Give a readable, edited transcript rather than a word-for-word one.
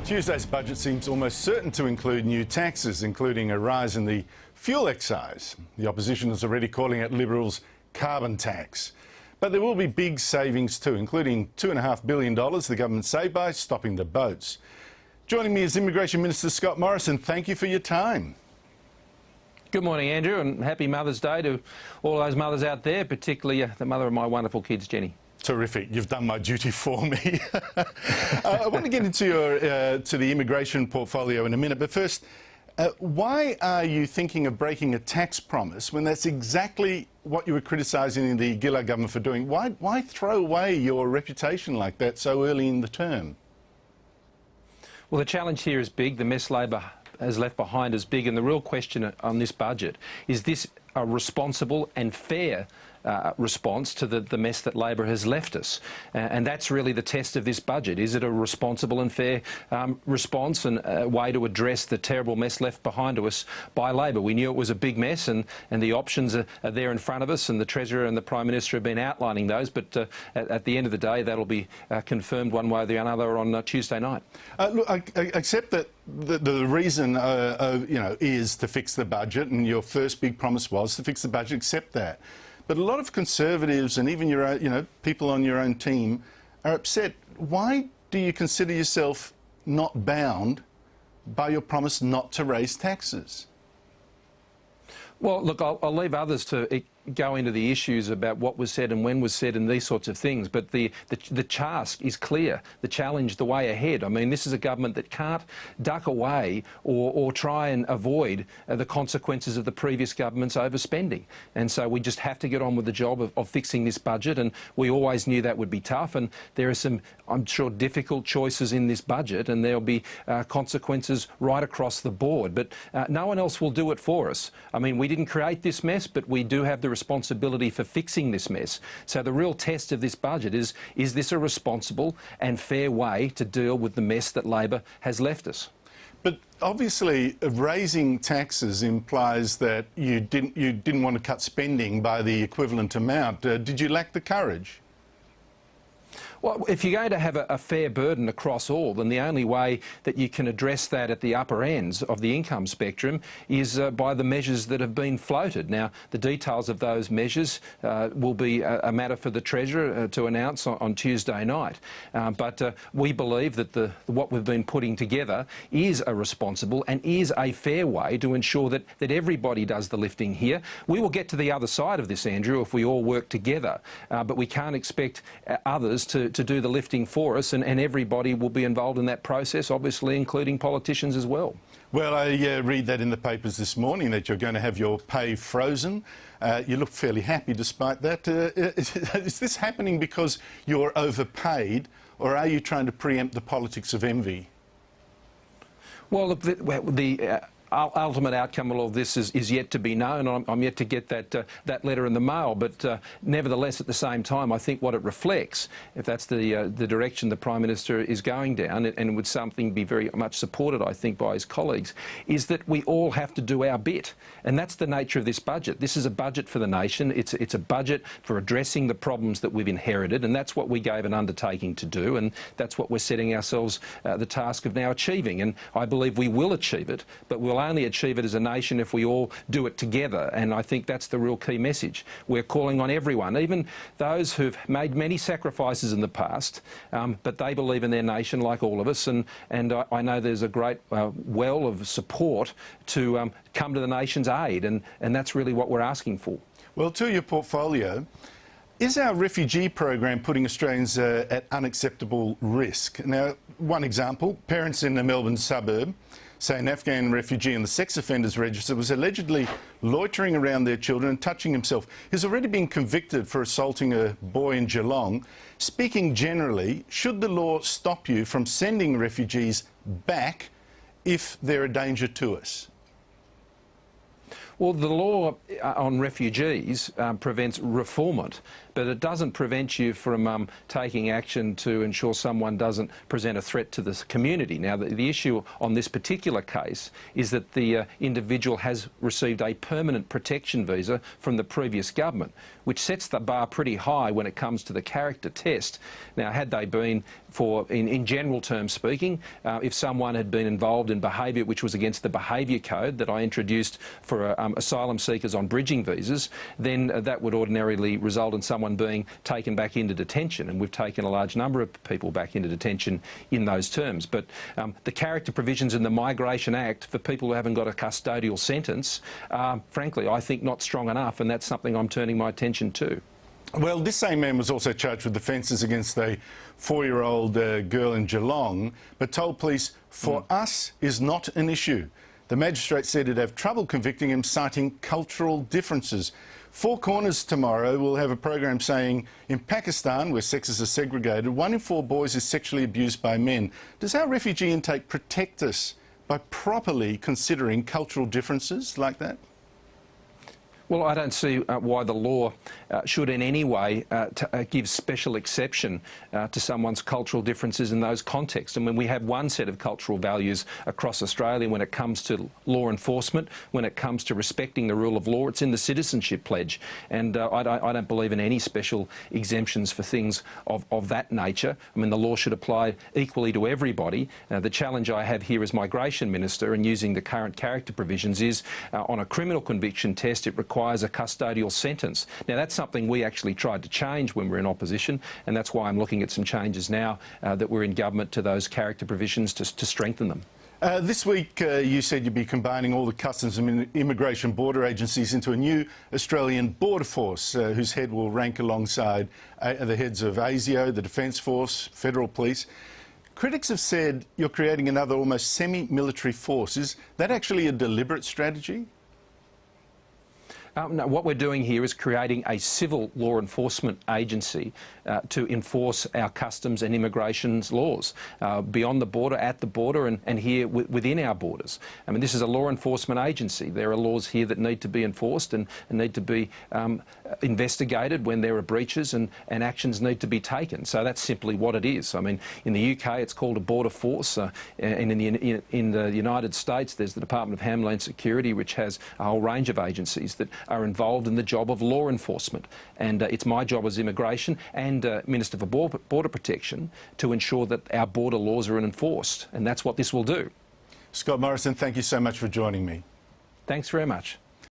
Tuesday's budget seems almost certain to include new taxes, including a rise in the fuel excise. The opposition is already calling it Liberals' carbon tax. But there will be big savings too, including $2.5 billion the government saved by stopping the boats. Joining me is Immigration Minister Scott Morrison. Thank you for your time. Good morning, Andrew, and happy Mother's Day to all those mothers out there, particularly the mother of my wonderful kids, Jenny. Terrific. You've done my duty for me. I want to get into your to the immigration portfolio in a minute, but first, why are you thinking of breaking a tax promise when that's exactly what you were criticising the Gillard government for doing? Why throw away your reputation like that so early in the term? Well, the challenge here is big. The mess Labor has left behind is big, and the real question on this budget is this a responsible and fair response to the mess that Labor has left us. And that's really the test of this budget. Is it a responsible and fair response and a way to address the terrible mess left behind to us by Labor? We knew it was a big mess, and the options are there in front of us, and the Treasurer and the Prime Minister have been outlining those, but at the end of the day, that'll be confirmed one way or the other on Tuesday night. Look, I accept that the reason is to fix the budget, and your first big promise was to fix the budget. Accept that. But a lot of Conservatives and even your own, people on your own team are upset. Why do you consider yourself not bound by your promise not to raise taxes? Well, look, I'll leave others to go into the issues about what was said and when was said and these sorts of things, but the task is clear, the challenge, the way ahead. I mean, this is a government that can't duck away or try and avoid the consequences of the previous government's overspending. And so we just have to get on with the job of fixing this budget, and we always knew that would be tough, and there are some, I'm sure, difficult choices in this budget, and there'll be consequences right across the board. But no one else will do it for us. I mean, we didn't create this mess, but we do have the responsibility for fixing this mess. So the real test of this budget is this a responsible and fair way to deal with the mess that Labor has left us? But obviously, raising taxes implies that you didn't want to cut spending by the equivalent amount. Did you lack the courage? Well, if you're going to have a fair burden across all, then the only way that you can address that at the upper ends of the income spectrum is by the measures that have been floated. Now, the details of those measures will be a matter for the Treasurer to announce on Tuesday night. But we believe that what we've been putting together is a responsible and is a fair way to ensure that everybody does the lifting here. We will get to the other side of this, Andrew, if we all work together. But we can't expect others to do the lifting for us, and everybody will be involved in that process, obviously including politicians as well. Well, I read that in the papers this morning that you're going to have your pay frozen. You look fairly happy despite that. Is this happening because you're overpaid, or are you trying to preempt the politics of envy? Well, look, the ultimate outcome of all this is yet to be known. I'm yet to get that letter in the mail, but nevertheless, at the same time, I think what it reflects, if that's the direction the Prime Minister is going down, and would something be very much supported, I think, by his colleagues, is that we all have to do our bit, and that's the nature of this budget. This is a budget for the nation. It's a budget for addressing the problems that we've inherited, and that's what we gave an undertaking to do, and that's what we're setting ourselves the task of now achieving. And I believe we will achieve it, but we'll only achieve it as a nation if we all do it together, and I think that's the real key message. We're calling on everyone, even those who've made many sacrifices in the past, but they believe in their nation like all of us, and I know there's a great well of support to come to the nation's aid, and that's really what we're asking for. Well, to your portfolio, is our refugee program putting Australians at unacceptable risk? Now, one example, parents in the Melbourne suburb say an Afghan refugee in the sex offenders register was allegedly loitering around their children and touching himself. He's already been convicted for assaulting a boy in Geelong. Speaking generally, should the law stop you from sending refugees back if they're a danger to us? Well, the law on refugees prevents refoulement, but it doesn't prevent you from taking action to ensure someone doesn't present a threat to the community. Now, the issue on this particular case is that the individual has received a permanent protection visa from the previous government, which sets the bar pretty high when it comes to the character test. Now, had they been, in general terms speaking, if someone had been involved in behaviour which was against the behaviour code that I introduced for asylum seekers on bridging visas, then that would ordinarily result in someone being taken back into detention, and we've taken a large number of people back into detention in those terms. But the character provisions in the Migration Act for people who haven't got a custodial sentence are, frankly, I think not strong enough, and that's something I'm turning my attention to. Well, this same man was also charged with offences against a 4-year-old girl in Geelong, but told police, "For us is not an issue." The magistrate said he'd have trouble convicting him, citing cultural differences. Four Corners tomorrow will have a program saying, in Pakistan, where sexes are segregated, 1 in 4 boys is sexually abused by men. Does our refugee intake protect us by properly considering cultural differences like that? Well, I don't see why the law should in any way give special exception to someone's cultural differences in those contexts. I mean, we have one set of cultural values across Australia when it comes to law enforcement, when it comes to respecting the rule of law. It's in the Citizenship Pledge, and I don't believe in any special exemptions for things of that nature. I mean, the law should apply equally to everybody. The challenge I have here as Migration Minister and using the current character provisions is on a criminal conviction test, it requires a custodial sentence. Now, that's something we actually tried to change when we were in opposition, and that's why I'm looking at some changes now that we're in government to those character provisions to strengthen them. This week you said you'd be combining all the customs and immigration border agencies into a new Australian border force whose head will rank alongside the heads of ASIO, the Defence Force, Federal Police. Critics have said you're creating another almost semi-military force. Is that actually a deliberate strategy? No, what we're doing here is creating a civil law enforcement agency to enforce our customs and immigration laws beyond the border, at the border and here within our borders. I mean, this is a law enforcement agency. There are laws here that need to be enforced and need to be investigated when there are breaches, and actions need to be taken. So that's simply what it is. I mean, in the UK it's called a border force, and in the United States there's the Department of Homeland Security, which has a whole range of agencies that are involved in the job of law enforcement. And it's my job as Immigration and Minister for Border Protection to ensure that our border laws are enforced, and that's what this will do. Scott Morrison, thank you so much for joining me. Thanks very much.